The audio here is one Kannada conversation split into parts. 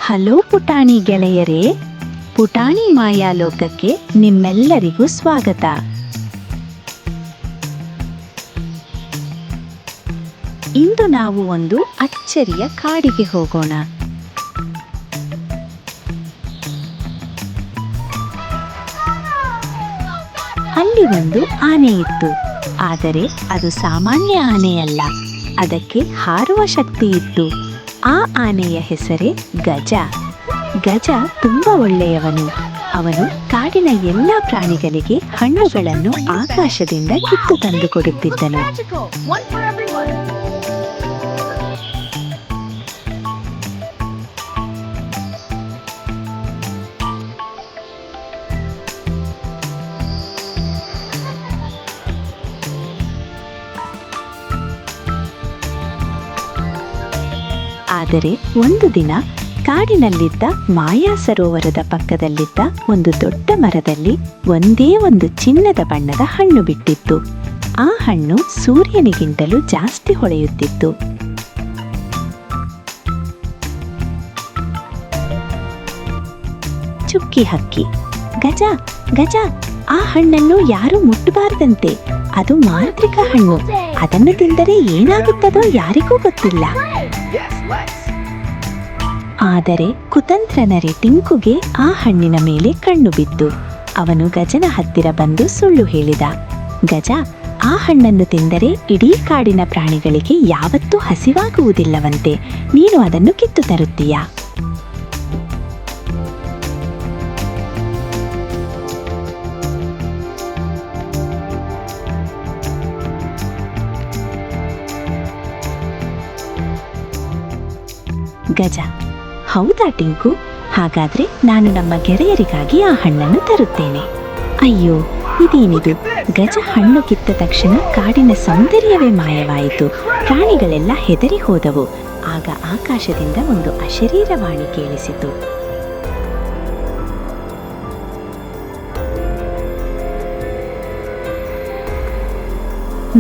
ಹಲೋ ಪುಟಾಣಿ ಗೆಳೆಯರೇ, ಪುಟಾಣಿ ಮಾಯಾಲೋಕಕ್ಕೆ ನಿಮ್ಮೆಲ್ಲರಿಗೂ ಸ್ವಾಗತ. ಇಂದು ನಾವು ಒಂದು ಅಚ್ಚರಿಯ ಕಾಡಿಗೆ ಹೋಗೋಣ. ಅಲ್ಲಿ ಒಂದು ಆನೆ ಇತ್ತು. ಆದರೆ ಅದು ಸಾಮಾನ್ಯ ಆನೆಯಲ್ಲ, ಅದಕ್ಕೆ ಹಾರುವ ಶಕ್ತಿ ಇತ್ತು. ಆ ಆನೆಯ ಹೆಸರೇ ಗಜ. ಗಜ ತುಂಬಾ ಒಳ್ಳೆಯವನು. ಅವನು ಕಾಡಿನ ಎಲ್ಲ ಪ್ರಾಣಿಗಳಿಗೆ ಹಣ್ಣುಗಳನ್ನು ಆಕಾಶದಿಂದ ಕಿತ್ತು ತಂದು ಕೊಡುತ್ತಿದ್ದನು. ಆದರೆ ಒಂದು ದಿನ ಕಾಡಿನಲ್ಲಿದ್ದ ಮಾಯಾ ಸರೋವರದ ಪಕ್ಕದಲ್ಲಿದ್ದ ಒಂದು ದೊಡ್ಡ ಮರದಲ್ಲಿ ಒಂದೇ ಒಂದು ಚಿನ್ನದ ಬಣ್ಣದ ಹಣ್ಣು ಬಿಟ್ಟಿತ್ತು. ಆ ಹಣ್ಣು ಸೂರ್ಯನಿಗಿಂತಲೂ ಜಾಸ್ತಿ ಹೊಳೆಯುತ್ತಿತ್ತು. ಚುಕ್ಕಿ ಹಕ್ಕಿ, ಗಜ ಗಜ, ಆ ಹಣ್ಣನ್ನು ಯಾರು ಮುಟ್ಟಬಾರದಂತೆ, ಅದು ಮಾಂತ್ರಿಕ ಹಣ್ಣು, ಅದನ್ನು ತಿಂದರೆ ಏನಾಗುತ್ತದೋ ಯಾರಿಗೂ ಗೊತ್ತಿಲ್ಲ. ಆದರೆ ಕುತಂತ್ರನರೆ ಟಿಂಕುಗೆ ಆ ಹಣ್ಣಿನ ಮೇಲೆ ಕಣ್ಣು ಬಿದ್ದು ಅವನು ಗಜನ ಹತ್ತಿರ ಬಂದು ಸುಳ್ಳು ಹೇಳಿದ. ಗಜ, ಆ ಹಣ್ಣನ್ನು ತಿಂದರೆ ಇಡೀ ಕಾಡಿನ ಪ್ರಾಣಿಗಳಿಗೆ ಯಾವತ್ತೂ ಹಸಿವಾಗುವುದಿಲ್ಲವಂತೆ, ನೀನು ಅದನ್ನು ಕಿತ್ತು ತರುತ್ತೀಯಾ? ಗಜ, ಹೌದಾ ಟಿಂಕು, ಹಾಗಾದ್ರೆ ನಾನು ನಮ್ಮ ಗೆಳೆಯರಿಗಾಗಿ ಆ ಹಣ್ಣನ್ನು ತರುತ್ತೇನೆ. ಅಯ್ಯೋ, ಇದೇನಿದು? ಗಜ ಹಣ್ಣು ಕಿತ್ತ ತಕ್ಷಣ ಕಾಡಿನ ಸೌಂದರ್ಯವೇ ಮಾಯವಾಯಿತು. ಪ್ರಾಣಿಗಳೆಲ್ಲ ಹೆದರಿ ಹೋದವು. ಆಗ ಆಕಾಶದಿಂದ ಒಂದು ಅಶರೀರವಾಣಿ ಕೇಳಿಸಿತು.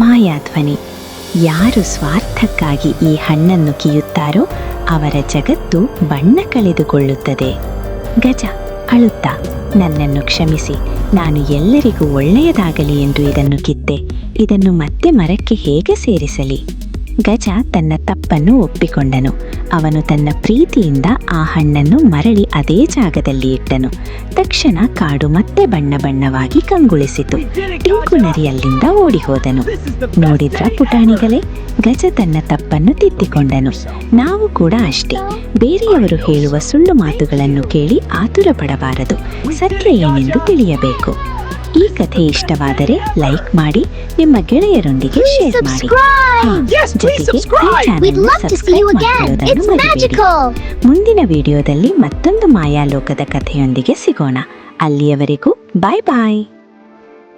ಮಾಯಾಧ್ವನಿ: ಯಾರು ಸ್ವಾರ್ಥಕ್ಕಾಗಿ ಈ ಹಣ್ಣನ್ನು ಕಿಯುತ್ತಾರೋ ಅವರ ಜಗತ್ತು ಬಣ್ಣ ಕಳೆದುಕೊಳ್ಳುತ್ತದೆ. ಗಜ ಅಳುತ್ತಾ: ನನ್ನನ್ನು ಕ್ಷಮಿಸಿ, ನಾನು ಎಲ್ಲರಿಗೂ ಒಳ್ಳೆಯದಾಗಲಿ ಎಂದು ಇದನ್ನು ಕಿತ್ತೆ. ಇದನ್ನು ಮತ್ತೆ ಮರಕ್ಕೆ ಹೇಗೆ ಸೇರಿಸಲಿ? ಗಜ ತನ್ನ ತಪ್ಪನ್ನು ಒಪ್ಪಿಕೊಂಡನು. ಅವನು ತನ್ನ ಪ್ರೀತಿಯಿಂದ ಆ ಹಣ್ಣನ್ನು ಮರಳಿ ಅದೇ ಜಾಗದಲ್ಲಿ ಇಟ್ಟನು. ತಕ್ಷಣ ಕಾಡು ಮತ್ತೆ ಬಣ್ಣ ಬಣ್ಣವಾಗಿ ಕಂಗೊಳಿಸಿತು. ಟಿಂಕು ನರಿ ಅಲ್ಲಿಂದ ಓಡಿ ಹೋದನು. ನೋಡಿದ್ರ ಪುಟಾಣಿಗಳೇ, ಗಜ ತನ್ನ ತಪ್ಪನ್ನು ತಿದ್ದಿಕೊಂಡನು. ನಾವು ಕೂಡ ಅಷ್ಟೇ, ಬೇರೆಯವರು ಹೇಳುವ ಸುಳ್ಳು ಮಾತುಗಳನ್ನು ಕೇಳಿ ಆತುರ ಪಡಬಾರದು. ಸತ್ಯ ಏನೆಂದು ತಿಳಿಯಬೇಕು. ಈ ಕಥೆ ಇಷ್ಟವಾದರೆ ಲೈಕ್ ಮಾಡಿ, ನಿಮ್ಮ ಗೆಳೆಯರೊಂದಿಗೆ ಶೇರ್ ಮಾಡಿ. ಜೊತೆಗೆ ಈ ಚಾನೆಲ್ನ ಸಬ್ಸ್ಕ್ರೈಬ್ ಮಾಡುವುದನ್ನು ಮರೆಯಬೇಡಿ. ಮುಂದಿನ ವಿಡಿಯೋದಲ್ಲಿ ಮತ್ತೊಂದು ಮಾಯಾಲೋಕದ ಕಥೆಯೊಂದಿಗೆ ಸಿಗೋಣ. ಅಲ್ಲಿಯವರೆಗೂ ಬಾಯ್ ಬಾಯ್.